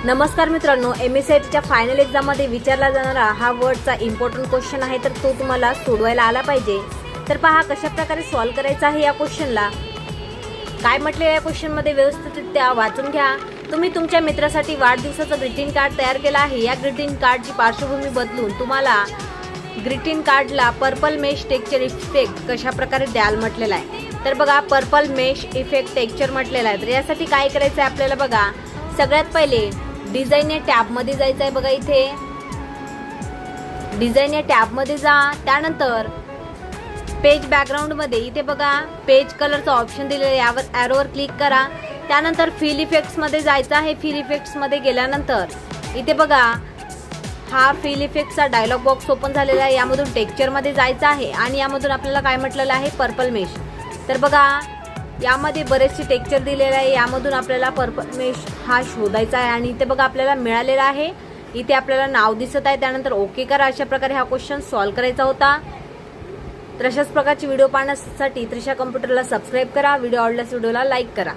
नमस्कार मित्रांनो, MSCITच्या फायनल एक्झाममध्ये विचारला जाणारा हा वर्डचा इम्पॉर्टंट क्वेश्चन आहे, तर तो तुम्हाला सोडवायला आला पाहिजे। तर पहा कशा प्रकारे सॉल्व्ह करायचा आहे या क्वेश्चनला। काय म्हटले या क्वेश्चनमध्ये व्यवस्थितरित्या वाचून घ्या। तुम्ही तुमच्या मित्रासाठी वाढदिवसाचं ग्रीटिंग कार्ड तयार केलं आहे। या ग्रीटिंग कार्डची पार्श्वभूमी बदलून तुम्हाला ग्रीटिंग कार्डला पर्पल मेश टेक्स्चर इफेक्ट कशा प्रकारे द्याल म्हटलेला आहे। तर बघा, पर्पल मेश इफेक्ट टेक्स्चर म्हटलेला आहे। तर यासाठी काय करायचं आहे आपल्याला, बघा सगळ्यात पहिले डिझाइन या टॅब मध्ये जायचं आहे। बघा इथे डिझाइन या टॅब मध्ये जा, त्यानंतर पेज बॅकग्राऊंड मध्ये इथे बघा पेज कलरचा ऑप्शन दिलेला आहे, यावर एरोवर क्लिक करा। त्यानंतर फिल इफेक्ट्स मध्ये जायचं आहे। फिल इफेक्ट्स मध्ये गेल्यानंतर इथे बघा हा फिल इफेक्टचा डायलॉग बॉक्स ओपन झालेला आहे। यामधून टेक्स्चर मध्ये जायचं आहे आणि यामधून आपल्याला काय म्हटलेलं आहे, पर्पल मेश। तर बघा यामध्ये बरेचसे टेक्स्चर दिलेले आहे, यामधून आपल्याला पर्पल मेश हा शोधायचा आहे आणि इथे बघा आपल्याला मिळालेला आहे। इथे आपल्याला नाव दिसत आहे, त्यानंतर ओके करा। अशा प्रकारे हा क्वेश्चन सॉल्व्ह करायचा होता। तर अशाच प्रकारचे व्हिडिओ पाहण्यासाठी त्रिशा कम्प्युटरला सबस्क्राईब करा। व्हिडिओ आवडल्यास व्हिडिओला लाईक करा।